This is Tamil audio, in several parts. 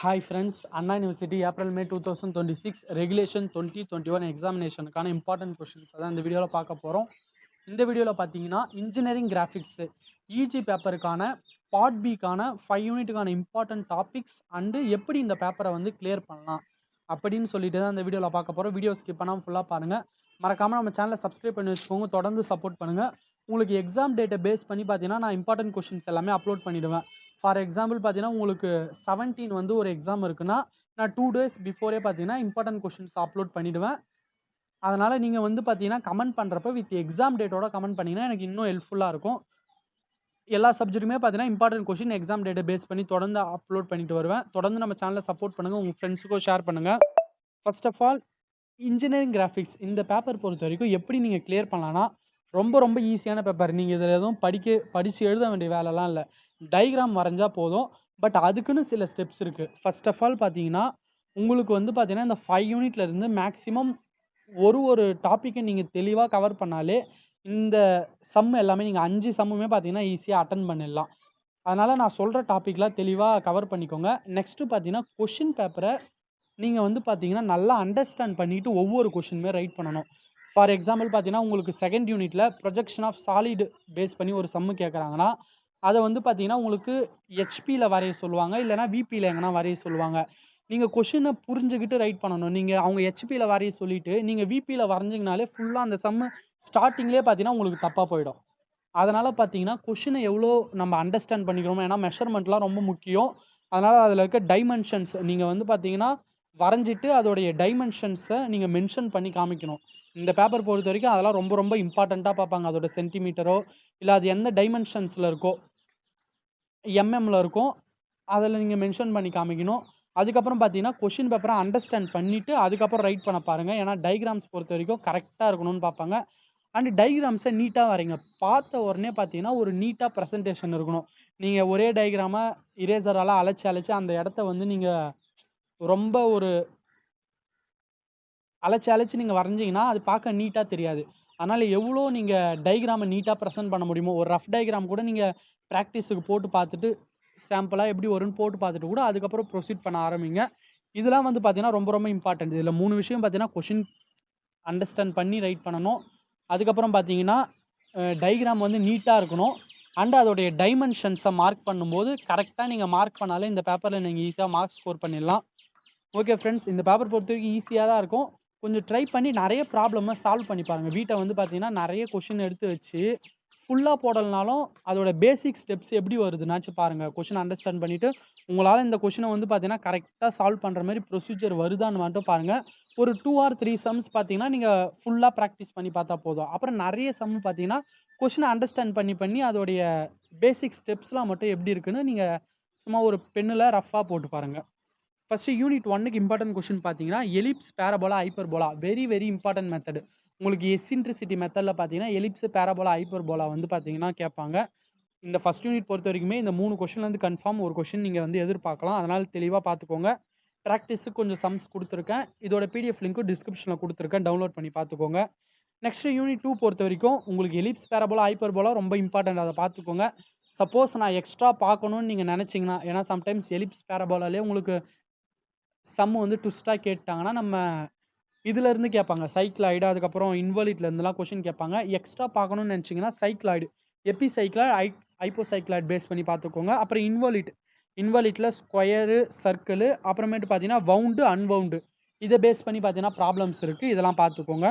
Hi friends, Anna university April May 2026 regulation 2021 எக்ஸாமினேஷனுக்கான இம்பார்ட்டன்ட் கொஷின்ஸ் தான் இந்த வீடியோவில் பார்க்க போகிறோம். இந்த வீடியோவில் பார்த்தீங்கன்னா இன்ஜினியரிங் கிராஃபிக்ஸ் இஜி பேப்பருக்கான பார்ட் பிக்கான 5 யூனிட்டுக்கான இம்பார்ட்டன்ட் டாபிக்ஸ் அண்டு எப்படி இந்த பேப்பரை வந்து கிளியர் பண்ணலாம் அப்படின்னு சொல்லிட்டு தான் இந்த வீடியோவில் பார்க்க போகிறோம். வீடியோ ஸ்கிப் பண்ணாமல் ஃபுல்லாக பாருங்கள். மறக்காமல் நம்ம சேனலை சப்ஸ்கிரைப் பண்ணி வச்சுக்கோங்க, தொடர்ந்து சப்போர்ட் பண்ணுங்கள். உங்களுக்கு எக்ஸாம் டேட்டை பேஸ் பண்ணி பார்த்தீங்கன்னா நான் இம்பார்ட்டன்ட் கொஷின்ஸ் எல்லாமே அப்லோட் பண்ணிவிடுவேன். ஃபார் எக்ஸாம்பிள் பார்த்தீங்கன்னா உங்களுக்கு 17 வந்து ஒரு எக்ஸாம் இருக்குன்னா நான் 2 days பிஃபோரே பார்த்தீங்கன்னா இம்பார்ட்டன்ட் கொஷின்ஸ் அப்லோட் பண்ணிவிடுவேன். அதனால் நீங்கள் வந்து பார்த்தீங்கன்னா கமெண்ட் பண்ணுறப்ப வித் எக்ஸாம் டேட்டோட கமெண்ட் பண்ணிங்கன்னா எனக்கு இன்னும் ஹெல்ப்ஃபுல்லாக இருக்கும். எல்லா சப்ஜெக்ட்டுமே பார்த்தீங்கன்னா இம்பார்ட்டன்ட் கொஷின் எக்ஸாம் டேட்டை பேஸ் பண்ணி தொடர்ந்து அப்லோட் பண்ணிட்டு வருவேன். தொடர்ந்து நம்ம சேனலை சப்போர்ட் பண்ணுங்கள், உங்கள் ஃப்ரெண்ட்ஸுக்கும் ஷேர் பண்ணுங்கள். First of all engineering graphics இந்த பேப்பர் பொறுத்த வரைக்கும் எப்படி நீங்கள் கிளியர் பண்ணலான்னா ரொம்ப ஈஸியான பேப்பர். நீங்கள் இதில் எதுவும் படித்து எழுத வேண்டிய வேலைலாம் இல்லை. டயக்ராம் வரைஞ்சா போதும். பட் அதுக்குன்னு சில ஸ்டெப்ஸ் இருக்குது. ஃபர்ஸ்ட் ஆஃப் ஆல் பார்த்தீங்கன்னா உங்களுக்கு வந்து பார்த்தீங்கன்னா இந்த 5 யூனிட்ல இருந்து மேக்ஸிமம் ஒரு டாப்பிக்கை நீங்கள் தெளிவாக கவர் பண்ணாலே இந்த சம் எல்லாமே நீங்கள் 5 சம்முமே பார்த்தீங்கன்னா ஈஸியாக அட்டன் பண்ணிடலாம். அதனால் நான் சொல்கிற டாப்பிக்லாம் தெளிவாக கவர் பண்ணிக்கோங்க. நெக்ஸ்ட்டு பார்த்தீங்கன்னா கொஷின் பேப்பரை நீங்கள் வந்து பார்த்தீங்கன்னா நல்லா அண்டர்ஸ்டாண்ட் பண்ணிவிட்டு ஒவ்வொரு கொஷினுமே ரைட் பண்ணணும். ஃபார் எக்ஸாம்பிள் பார்த்தீங்கன்னா உங்களுக்கு செகண்ட் யூனிட்டில் ப்ரொஜெக்ஷன் ஆஃப் சாலிட் பேஸ் பண்ணி ஒரு சம்மு கேட்குறாங்கன்னா அதை வந்து பார்த்தீங்கன்னா உங்களுக்கு ஹெச்பியில் வரைய சொல்லுவாங்க, இல்லைனா விபியில் எங்கன்னா வரைய சொல்லுவாங்க. நீங்கள் கொஷினை புரிஞ்சுக்கிட்டு ரைட் பண்ணணும். நீங்கள் அவங்க ஹெச்பியில் வரைய சொல்லிவிட்டு நீங்கள் விபியில் வரைஞ்சிங்கனாலே ஃபுல்லாக அந்த சம்மு ஸ்டார்டிங்லேயே பார்த்தீங்கன்னா உங்களுக்கு தப்பாக போயிடும். அதனால் பார்த்தீங்கன்னா கொஷினை எவ்வளோ நம்ம அண்டர்ஸ்டாண்ட் பண்ணிக்கிறோமோ, ஏன்னா மெஷர்மெண்ட்லாம் ரொம்ப முக்கியம். அதனால் அதில் இருக்க டைமென்ஷன்ஸ் நீங்கள் வந்து பார்த்தீங்கன்னா வரைஞ்சிட்டு அதோடைய டைமென்ஷன்ஸை நீங்கள் மென்ஷன் பண்ணி காமிக்கணும். இந்த பேப்பர் பொறுத்த வரைக்கும் அதெல்லாம் ரொம்ப இம்பார்ட்டண்ட்டாக பார்ப்பாங்க. அதோட சென்டிமீட்டரோ இல்லை அது எந்த டைமென்ஷன்ஸில் இருக்கோ, எம்எம்மில் இருக்கும், அதில் நீங்கள் மென்ஷன் பண்ணி காமிக்கணும். அதுக்கப்புறம் பார்த்தீங்கன்னா கொஷின் பேப்பரை அண்டர்ஸ்டாண்ட் பண்ணிவிட்டு அதுக்கப்புறம் ரைட் பண்ண பாருங்கள். ஏன்னா டயக்ராம்ஸ் பொறுத்த வரைக்கும் கரெக்டாக இருக்கணும்னு பார்ப்பாங்க. அண்ட் டயக்ராம்ஸை நீட்டாக வரைங்க. பார்த்த உடனே பார்த்தீங்கன்னா ஒரு நீட்டாக ப்ரெசன்டேஷன் இருக்கணும். நீங்கள் ஒரே டயக்ராமாக இரேசரால் அழைச்சி அந்த இடத்த வந்து நீங்கள் ரொம்ப ஒரு அழைச்சி நீங்கள் வரைஞ்சிங்கன்னா அது பார்க்க நீட்டாக தெரியாது. அதனால் எவ்வளோ நீங்கள் டயக்ராமை நீட்டாக ப்ரெசென்ட் பண்ண முடியுமோ, ஒரு ரஃப் டயக்ராம் கூட நீங்கள் ப்ராக்டிஸுக்கு போட்டு பார்த்துட்டு சாம்பிளாக எப்படி வரும்னு போட்டு பார்த்துட்டு கூட அதுக்கப்புறம் ப்ரொசீட் பண்ண ஆரம்பிங்க. இதெல்லாம் வந்து பார்த்தீங்கன்னா ரொம்ப இம்பார்ட்டன்ட். இதில் 3 விஷயம் பார்த்தீங்கன்னா கொஷின் அண்டர்ஸ்டாண்ட் பண்ணி ரைட் பண்ணணும். அதுக்கப்புறம் பார்த்தீங்கன்னா டயக்ராம் வந்து நீட்டாக இருக்கணும். அண்ட் அதோடைய டைமென்ஷன்ஸை மார்க் பண்ணும்போது கரெக்டாக நீங்கள் மார்க் பண்ணாலே இந்த பேப்பரில் நீங்கள் ஈஸியாக மார்க் ஸ்கோர் பண்ணிடலாம். ஓகே ஃப்ரெண்ட்ஸ், இந்த பேப்பர் பொறுத்த வரைக்கும் ஈஸியாக தான் இருக்கும். கொஞ்சம் ட்ரை பண்ணி நிறைய ப்ராப்ளமை சால்வ் பண்ணி பாருங்கள். வீட்டை வந்து பார்த்தீங்கன்னா நிறைய கொஷின் எடுத்து வச்சு ஃபுல்லாக போடலனாலும் அதோட பேசிக் ஸ்டெப்ஸ் எப்படி வருதுன்னாச்சும் பாருங்கள். கொஷின் அண்டர்ஸ்டாண்ட் பண்ணிவிட்டு உங்களால் இந்த கொஷினை வந்து பார்த்தீங்கன்னா கரெக்டாக சால்வ் பண்ணுற மாதிரி ப்ரொசீஜர் வருதான்னு மட்டும் பாருங்கள். ஒரு 2 or 3 சம்ஸ் பார்த்தீங்கன்னா நீங்கள் ஃபுல்லாக ப்ராக்டிஸ் பண்ணி பார்த்தா போதும். அப்புறம் நிறைய சம் பார்த்தீங்கன்னா கொஷினை அண்டர்ஸ்டாண்ட் பண்ணி அதோடைய பேசிக் ஸ்டெப்ஸ்லாம் மட்டும் எப்படி இருக்குன்னு நீங்கள் சும்மா ஒரு பெண்ணில் ரஃப்பாக போட்டு பாருங்கள். ஃபர்ஸ்ட் யூனிட் 1க்கு இம்பார்ட்டன்ட் கொஸ்டின் பார்த்தீங்கன்னா ellipse, parabola, hyperbola very important method. உங்களுக்கு எக்ஸென்ட்ரிசிட்டி மெத்தடில் பார்த்தீங்கன்னா எலிப்ஸ், பேரபோலா, ஹைப்பர்போலா வந்து பார்த்தீங்கன்னா கேட்பாங்க. இந்த ஃபர்ஸ்ட் யூனிட் பொறுத்த வரைக்குமே இந்த 3 கொஸ்டின்லேருந்து கன்ஃபார்ம் ஒரு கொஸ்டின் நீங்கள் வந்து எதிர்பார்க்கலாம். அதனால் தெளிவாக பார்த்துக்கோங்க. ப்ராக்டிஸுக்கு கொஞ்சம் சம்ஸ் கொடுத்துருக்கேன். இதோட பிடிஎஃப் லிங்க்கும் டிஸ்கிரிப்ஷனில் கொடுத்துருக்கேன், டவுன்லோட் பண்ணி பார்த்துக்கோங்க. நெக்ஸ்ட் யூனிட் 2 பொறுத்த வரைக்கும் உங்களுக்கு எலிப்ஸ், பேரபோலா, ஹைப்பர்போலா ரொம்ப இம்பார்ட்டன்ட், அதை பார்த்துக்கோங்க. சப்போஸ் நான் எக்ஸ்ட்ரா பார்க்கணும்னு நீங்கள் நினச்சிங்கன்னா, ஏன்னா சம்டைம்ஸ் எலிப்ஸ், பேரபோலாலே உங்களுக்கு சம் வந்து ட்விஸ்ட்டாக கேட்டாங்கன்னா நம்ம இதுலேருந்து கேட்பாங்க. சைக்ளாய்டு, அதுக்கப்புறம் இன்வலிட்லேருந்துலாம் கொஷின் கேட்பாங்க. எக்ஸ்ட்ரா பார்க்கணும்னு நினச்சிங்கன்னா சைக்ளாய்டு, எபிசைக்ளாய்டு, ஹைப்போசைக்ளாய்டு பேஸ் பண்ணி பார்த்துக்கோங்க. அப்புறம் இன்வலிட்டில் ஸ்கொயரு, சர்க்கிள், அப்புறமேட்டு பார்த்தீங்கன்னா வவுண்டு, அன்வவுண்டு இதை பேஸ் பண்ணி பார்த்தீங்கன்னா ப்ராப்ளம்ஸ் இருக்குது. இதெல்லாம் பார்த்துக்கோங்க.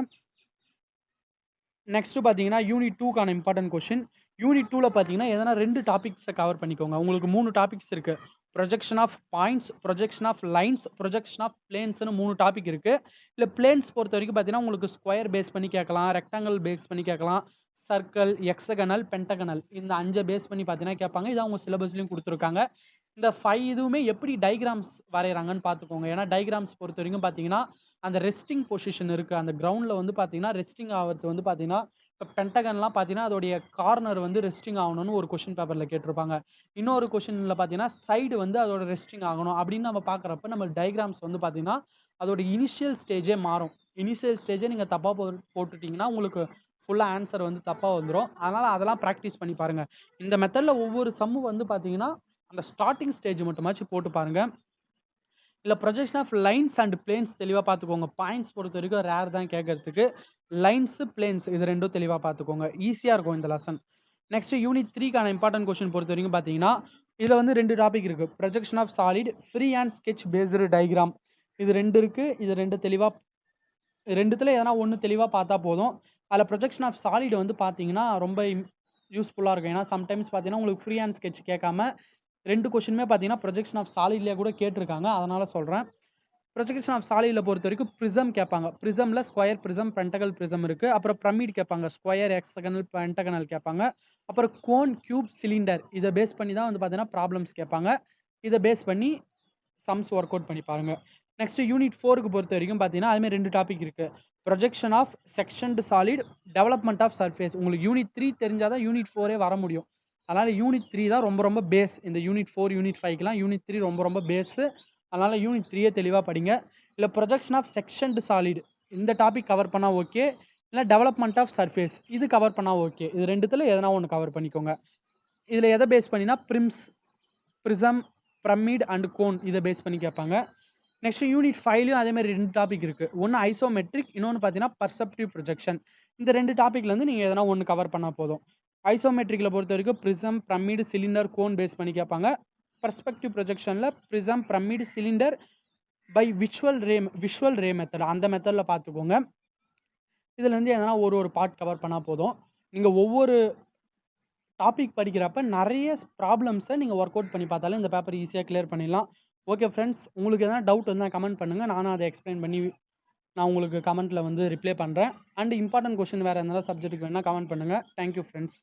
நெக்ஸ்ட்டு பார்த்தீங்கன்னா யூனிட் 2க்கான இம்பார்ட்டன்ட் கொஷின். யூனிட் 2ல் பார்த்தீங்கன்னா எதனா 2 டாபிக்ஸை கவர் பண்ணிக்கோங்க. உங்களுக்கு 3 டாபிக்ஸ் இருக்குது. Projection of points, projection of lines, projection of பிளேன்ஸ்னு 3 டாபிக் இருக்குது. இல்லை பிளேன்ஸ் பொறுத்த வரைக்கும் பார்த்தீங்கன்னா உங்களுக்கு ஸ்கொயர் பேஸ் பண்ணி கேட்கலாம், ரெக்டாங்கிள் பேஸ் பண்ணி கேட்கலாம், சர்க்கிள், எக்ஸகனல், பென்டகனல் இந்த 5 பேஸ் பண்ணி பார்த்தீங்கன்னா கேட்பாங்க. இதான் உங்கள் சிலபஸ்லையும் கொடுத்துருக்காங்க. இந்த 5 இதுவுமே எப்படி டயக்ராம்ஸ் வரைகிறாங்கன்னு பார்த்துக்கோங்க. ஏன்னா டயக்ராம்ஸ் பொறுத்த வரைக்கும் பார்த்தீங்கன்னா அந்த ரெஸ்டிங் பொசிஷன் இருக்குது. அந்த கிரவுண்டில் வந்து பார்த்தீங்கன்னா ரெஸ்டிங் ஆகிறது வந்து பார்த்தீங்கன்னா இப்போ பென்டகன்லாம் பார்த்தீங்கன்னா அதோடைய கார்னர் வந்து ரெஸ்டிங் ஆகணும்னு ஒரு கொஷின் பேப்பரில் கேட்டிருப்பாங்க. இன்னொரு கொஷினில் பார்த்தீங்கன்னா சைடு வந்து அதோட ரெஸ்டிங் ஆகணும் அப்படின்னு நம்ம பார்க்குறப்ப நம்ம டயக்ராம்ஸ் வந்து பார்த்தீங்கன்னா அதோட இனிஷியல் ஸ்டேஜே மாறும். இனிஷியல் ஸ்டேஜே நீங்கள் தப்பாக போட்டுட்டிங்கன்னா உங்களுக்கு ஃபுல்லாக ஆன்சர் வந்து தப்பாக வந்துடும். அதனால் அதெல்லாம் ப்ராக்டிஸ் பண்ணி பாருங்கள். இந்த மெத்தடில் ஒவ்வொரு சம்மு வந்து பார்த்தீங்கன்னா அந்த ஸ்டார்டிங் ஸ்டேஜ் மட்டுமாச்சும் போட்டு பாருங்கள். இல்லை projection of lines and planes தெளிவாக பார்த்துக்கோங்க. பாயிண்ட்ஸ் பொறுத்த வரைக்கும் ரேர் தான் கேட்கறதுக்கு. லைன்ஸு பிளேன்ஸ் இது ரெண்டும் தெளிவாக பார்த்துக்கோங்க. ஈஸியாக இருக்கும் இந்த லெசன். நெக்ஸ்ட் யூனிட் 3க்கான இம்பார்ட்டன்ட் கொஸ்டின் பொறுத்த வரைக்கும் பார்த்தீங்கன்னா இதில் வந்து 2 டாபிக் இருக்குது. Projection of solid, free and sketch based diagram, இது 2 இருக்குது. இது 2 தெளிவாக, ரெண்டுத்தில் எதனா ஒன்று தெளிவாக பார்த்தா போதும். அதில் ப்ரொஜெக்ஷன் ஆஃப் சாலிட் வந்து பார்த்தீங்கன்னா ரொம்ப யூஸ்ஃபுல்லாக இருக்கும். ஏன்னா சம்டைம்ஸ் பார்த்தீங்கன்னா உங்களுக்கு ஃப்ரீ அண்ட் ஸ்கெட்ச் கேட்காம 2 கொஸ்டினுமே பார்த்தீங்கன்னா ப்ரொஜெக்ஷன் ஆஃப் சாலிட்லேயே கூட கேட்டிருக்காங்க. அதனால் சொல்கிறேன். ப்ரொஜெக்ஷன் ஆஃப் சாலிடில் பொறுத்த வரைக்கும் ப்ரிசம் கேட்பாங்க. ப்ரிசமில் ஸ்கொயர் ப்ரிசம், பென்டகல் ப்ரிசம் இருக்குது. அப்புறம் பிரமிட் கேட்பாங்க. ஸ்கொயர், ஹெக்ஸகனல், பென்டகனல் கேட்பாங்க. அப்புறம் கோன், கியூப், சிலிண்டர் இதை பேஸ் பண்ணி தான் வந்து பார்த்தீங்கன்னா ப்ராப்ளம்ஸ் கேட்பாங்க. இதை பேஸ் பண்ணி சம்ஸ் ஒர்க் அவுட் பண்ணி பாருங்க. நெக்ஸ்ட் யூனிட் 4க்கு பொறுத்த வரைக்கும் பார்த்தீங்கன்னா அதுமாதிரி 2 டாபிக் இருக்குது. Projection of sectioned solid, development of surface. உங்களுக்கு யூனிட் 3 தெரிஞ்சால் தான் யூனிட் 4 வர முடியும். அதனால் யூனிட் 3 தான் ரொம்ப ரொம்ப பேஸ். இந்த யூனிட் 4 யூனிட் 5க்குலாம் யூனிட் 3 ரொம்ப ரொம்ப பேஸு. அதனால் யூனிட் 3 தெளிவாக படிங்க. இல்லை ப்ரொஜெக்ஷன் ஆஃப் செக்ஷன்டு சாலிட் இந்த டாபிக் கவர் பண்ணால் ஓகே. இல்லை டெவலப்மெண்ட் ஆஃப் சர்ஃபேஸ் இது கவர் பண்ணால் ஓகே. இது ரெண்டுத்தில் எதனா ஒன்று கவர் பண்ணிக்கோங்க. இதில் எதை பேஸ் பண்ணினா ப்ரிசம், பிரமிட் அண்ட் கோன் இதை பேஸ் பண்ணி கேட்பாங்க. நெக்ஸ்ட் யூனிட் 5லையும் அதே மாதிரி 2 டாபிக் இருக்குது. ஒன்று ஐசோமெட்ரிக், இன்னொன்று பார்த்தீங்கன்னா பர்செப்டிவ் ப்ரொஜெக்ஷன். இந்த 2 டாப்பிக்லேருந்து நீங்கள் எதனா ஒன்று கவர் பண்ணால் போதும். ஐசோமெட்ரிக்கில் பொறுத்த வரைக்கும் prism, pyramid, cylinder, cone base பண்ணி கேட்பாங்க. பர்ஸ்பெக்டிவ் ப்ரொஜெக்ஷனில் prism, pyramid, cylinder by visual ray method, அந்த மெத்தடில் பார்த்துக்கோங்க. இதுலேருந்து எதனா ஒரு பார்ட் கவர் பண்ணால் போதும். நீங்கள் ஒவ்வொரு டாபிக் படிக்கிறப்ப நிறைய ப்ராப்ளம்ஸை நீங்கள் ஒர்க் அவுட் பண்ணி பார்த்தாலும் இந்த பேப்பர் ஈஸியாக கிளியர் பண்ணிடலாம். ஓகே ஃப்ரெண்ட்ஸ், உங்களுக்கு எதனா டவுட் இருந்தால் கமெண்ட் பண்ணுங்கள். நானும் அதை எக்ஸ்பிளைன் பண்ணி நான் உங்களுக்கு கமெண்ட்டில் வந்து ரிப்ளை பண்ணுறேன். அண்ட் இம்பார்ட்டன்ட் கொஸ்டின் வேறு எதனா சப்ஜெக்ட்டுக்கு வேணால் கமெண்ட் பண்ணுங்கள். Thank you friends.